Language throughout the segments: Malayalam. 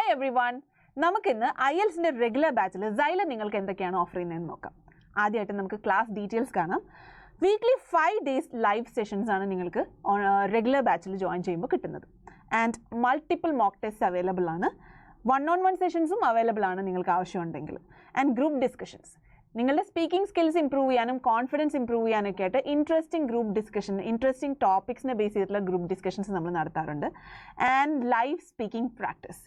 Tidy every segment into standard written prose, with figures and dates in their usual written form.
ഹായ് എവ്രി വൺ, നമുക്കിന്ന് IELTS റെഗുലർ ബാച്ചിൽ സൈല നിങ്ങൾക്ക് എന്തൊക്കെയാണ് ഓഫർ ചെയ്യുന്നതെന്ന് നോക്കാം. ആദ്യമായിട്ട് നമുക്ക് ക്ലാസ് ഡീറ്റെയിൽസ് കാണാം. വീക്ക്ലി 5 days ലൈവ് സെഷൻസ് ആണ് നിങ്ങൾക്ക് റെഗുലർ ബാച്ചിൽ ജോയിൻ ചെയ്യുമ്പോൾ കിട്ടുന്നത്. And multiple mock test available ആണ്. 1-on-1 സെഷൻസും അവൈലബിൾ ആണ് നിങ്ങൾക്ക് ആവശ്യമുണ്ടെങ്കിൽ. ആൻഡ് ഗ്രൂപ്പ് ഡിസ്കഷൻസ്, നിങ്ങളുടെ സ്പീക്കിംഗ് സ്കിൽസ് ഇംപ്രൂവ് ചെയ്യാനും കോൺഫിഡൻസ് ഇംപ്രൂവ് ചെയ്യാനൊക്കെ ആയിട്ട് ഇൻട്രസ്റ്റിംഗ് ഗ്രൂപ്പ് ഡിസ്കഷൻ, ഇൻട്രസ്റ്റിംഗ് ടോപ്പിക്സിനെ ബേസ് ചെയ്തിട്ടുള്ള ഗ്രൂപ്പ് ഡിസ്കഷൻസ് നമ്മൾ നടത്താറുണ്ട്. And live speaking practice,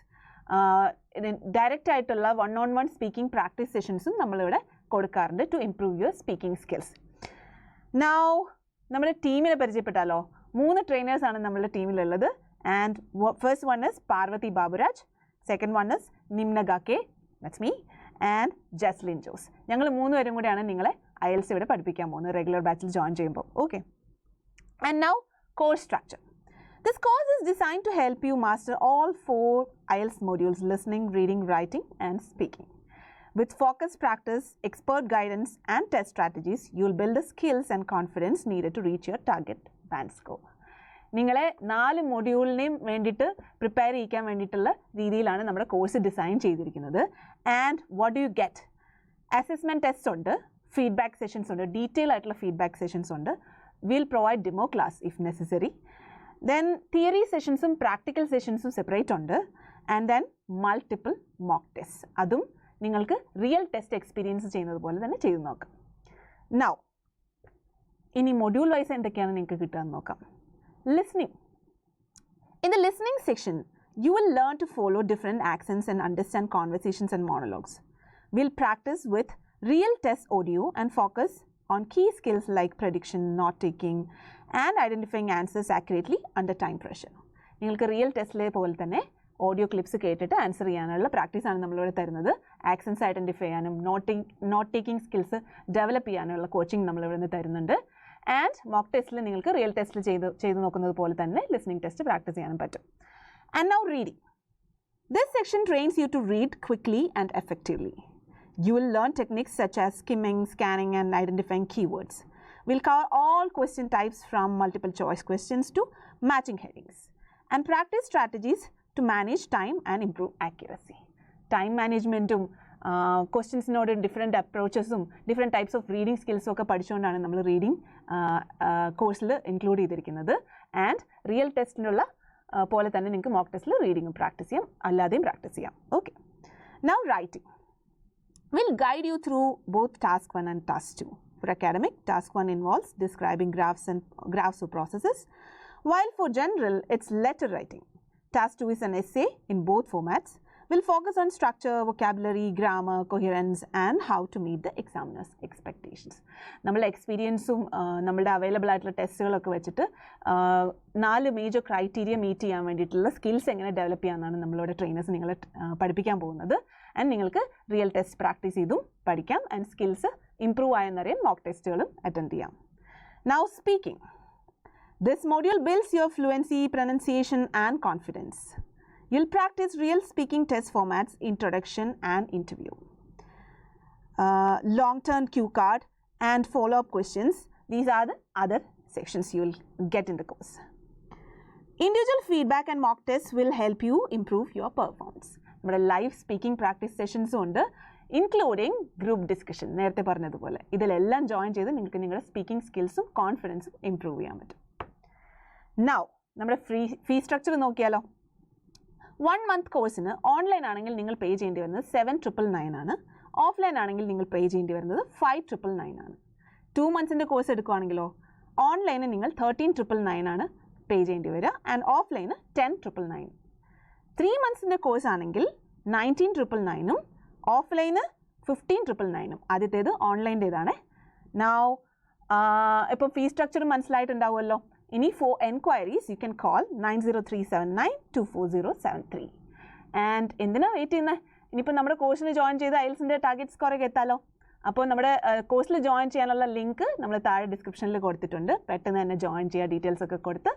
direct ആയിട്ടുള്ള 1-on-1 സ്പീക്കിംഗ് പ്രാക്ടീസ് സെഷൻസും നമ്മളിവിടെ കൊടുക്കാറുണ്ട് to improve your speaking skills. Now നമ്മുടെ ടീമിനെ പരിചയപ്പെട്ടാലോ? 3 ട്രെയിനേഴ്സാണ് നമ്മളുടെ ടീമിലുള്ളത്. And first one is Parvathy Baburaj, second one is Nimnaga K, that's me, and Jaslin Jose. ഞങ്ങൾ 3 പേരും കൂടെയാണ് നിങ്ങളെ IELTS ഇവിടെ പഠിപ്പിക്കാൻ പോകുന്നത് റെഗുലർ ബാച്ചിൽ ജോയിൻ ചെയ്യുമ്പോൾ. Okay, and now course structure. This course is designed to help you master all 4 IELTS modules: listening, reading, writing, and speaking. With focused practice, expert guidance, and test strategies, you will build the skills and confidence needed to reach your target band score. നിങ്ങളെ 4 മൊഡ്യൂളിനെയും വേണ്ടിയിട്ട് പ്രിപ്പയർ ചെയ്യിക്കാൻ വേണ്ടിയിട്ടുള്ള രീതിയിലാണ് നമ്മുടെ കോഴ്സ് ഡിസൈൻ ചെയ്തിരിക്കുന്നത്. And what do you get? Assessment test ഉണ്ട്, ഫീഡ്ബാക്ക് സെഷൻസ് ഉണ്ട്, ഡീറ്റെയിൽ ആയിട്ടുള്ള ഫീഡ്ബാക്ക് സെഷൻസ് ഉണ്ട്. Will provide demo class if necessary. Then theory സെഷൻസും പ്രാക്ടിക്കൽ സെഷൻസും സെപ്പറേറ്റ് ഉണ്ട്. And then multiple mock test, അതും നിങ്ങൾക്ക് റിയൽ ടെസ്റ്റ് എക്സ്പീരിയൻസ് ചെയ്യുന്നത് പോലെ തന്നെ ചെയ്ത് നോക്കാം. നൗ ഇനി മൊഡ്യൂൾ വൈസ് എന്തൊക്കെയാണ് നിങ്ങൾക്ക് കിട്ടുക എന്ന് നോക്കാം. Listening. In the listening section, you will learn to follow different accents and understand conversations and monologues. We'll practice with real test audio and focus on key skills like prediction, note-taking, and identifying answers accurately under time pressure. നിങ്ങൾക്ക് റിയൽ ടെസ്റ്റിലെ പോലെ തന്നെ ഓഡിയോ ക്ലിപ്സ് കേട്ടിട്ട് ആൻസർ ചെയ്യാനുള്ള പ്രാക്ടീസാണ് നമ്മളിവിടെ തരുന്നത്. ആക്സൻസ് ഐഡൻറ്റിഫൈ ചെയ്യാനും നോട്ട് ടേക്കിംഗ് സ്കിൽസ് ഡെവലപ്പ് ചെയ്യാനുള്ള കോച്ചിങ് നമ്മളിവിടെ നിന്ന് തരുന്നുണ്ട്. ആൻഡ് മോക്ക് ടെസ്റ്റിൽ നിങ്ങൾക്ക് റിയൽ ടെസ്റ്റിൽ ചെയ്ത് നോക്കുന്നത് പോലെ തന്നെ ലിസണിംഗ് ടെസ്റ്റ് പ്രാക്ടീസ് ചെയ്യാനും പറ്റും. And now reading. This section trains you to read quickly and effectively. You will learn techniques such as skimming, scanning, and identifying keywords. We'll cover all question types from multiple choice questions to matching headings, and practice strategies to manage time and improve accuracy. Time managementum, ക്വസ്റ്റ്യൻസിനോട് ഡിഫറെൻറ്റ് അപ്രോച്ചസും ഡിഫറെൻറ്റ് ടൈപ്സ് ഓഫ് റീഡിംഗ് സ്കിൽസും ഒക്കെ പഠിച്ചുകൊണ്ടാണ് നമ്മൾ റീഡിംഗ് കോഴ്സിൽ ഇൻക്ലൂഡ് ചെയ്തിരിക്കുന്നത്. ആൻഡ് റിയൽ ടെസ്റ്റിനുള്ള പോലെ തന്നെ നിങ്ങൾക്ക് മോക്ക് ടെസ്റ്റിൽ റീഡിങ്ങും പ്രാക്ടീസ് ചെയ്യാം, അല്ലാതെയും പ്രാക്ടീസ് ചെയ്യാം. Okay, now writing. We'll guide you through both task 1 and task 2. For academic, task 1 involves describing graphs or processes, while for general, it's letter writing. Task 2 is an essay in both formats. We'll focus on structure, vocabulary, grammar, coherence, and how to meet the examiner's expectations. നമ്മളുടെ എക്സ്പീരിയൻസും നമ്മളുടെ അവൈലബിൾ ആയിട്ടുള്ള ടെസ്റ്റുകളൊക്കെ വെച്ചിട്ട് 4 മേജർ ക്രൈറ്റീരിയ മീറ്റ് ചെയ്യാൻ വേണ്ടിയിട്ടുള്ള സ്കിൽസ് എങ്ങനെ ഡെവലപ്പ് ചെയ്യാമെന്നാണ് നമ്മളുടെ ട്രെയിനേഴ്സ് നിങ്ങളെ പഠിപ്പിക്കാൻ പോകുന്നത്. ആൻഡ് നിങ്ങൾക്ക് റിയൽ ടെസ്റ്റ് പ്രാക്ടീസ് ചെയ്തും പഠിക്കാം. ആൻഡ് സ്കിൽസ് ഇംപ്രൂവ് ആയെന്നറിയാൻ മോക്ക് ടെസ്റ്റുകളും അറ്റൻഡ് ചെയ്യാം. Now speaking. This module builds your fluency, pronunciation, and confidence. You'll practice real speaking test formats, introduction and interview, long-term cue card, and follow-up questions. These are the other sections you'll get in the course. Individual feedback and mock tests will help you improve your performance. നമ്മുടെ ലൈവ് സ്പീക്കിംഗ് പ്രാക്ടീസ് സെഷൻസും ഉണ്ട്, ഇൻക്ലൂഡിങ് ഗ്രൂപ്പ് ഡിസ്കഷൻ. നേരത്തെ പറഞ്ഞതുപോലെ ഇതിലെല്ലാം ജോയിൻ ചെയ്ത് നിങ്ങൾക്ക് നിങ്ങളുടെ സ്പീക്കിംഗ് സ്കിൽസും കോൺഫിഡൻസും ഇംപ്രൂവ് ചെയ്യാൻ പറ്റും. നൗ നമ്മുടെ ഫീ സ്ട്രക്ചർ നോക്കിയാലോ? 1 month കോഴ്സിന് ഓൺലൈൻ ആണെങ്കിൽ നിങ്ങൾ പേ ചെയ്യേണ്ടി വരുന്നത് 7,999 ആണ്. ഓഫ്ലൈൻ ആണെങ്കിൽ നിങ്ങൾ പേ ചെയ്യേണ്ടി വരുന്നത് 5,999 ആണ്. 2 months കോഴ്സ് എടുക്കുകയാണെങ്കിലോ ഓൺലൈന് നിങ്ങൾ 13,999 ആണ് പേ ചെയ്യേണ്ടി വരിക. And offline 10,999. 3 months കോഴ്സ് ആണെങ്കിൽ 19,999 ഓഫ്ലൈന് 15,999. ആദ്യത്തേത് ഓൺലൈൻ്റേതാണ്. നൗ ഇപ്പോൾ ഫീ സ്ട്രക്ചർ മനസ്സിലായിട്ടുണ്ടാവുമല്ലോ. ഇനി for enquiries you can call 9037924073. And എന്തിനാണ് വെയിറ്റ് ചെയ്യുന്നത്? ഇനിയിപ്പോൾ നമ്മുടെ കോഴ്സിന് ജോയിൻ ചെയ്ത് IELTS ടാർഗറ്റ് സ്കോറൊക്കെ എത്താലോ. അപ്പോൾ നമ്മുടെ കോഴ്സിൽ ജോയിൻ ചെയ്യാനുള്ള ലിങ്ക് നമ്മൾ താഴെ ഡിസ്ക്രിപ്ഷനിൽ കൊടുത്തിട്ടുണ്ട്. പെട്ടെന്ന് തന്നെ ജോയിൻ ചെയ്യുക, ഡീറ്റെയിൽസ് ഒക്കെ കൊടുത്ത്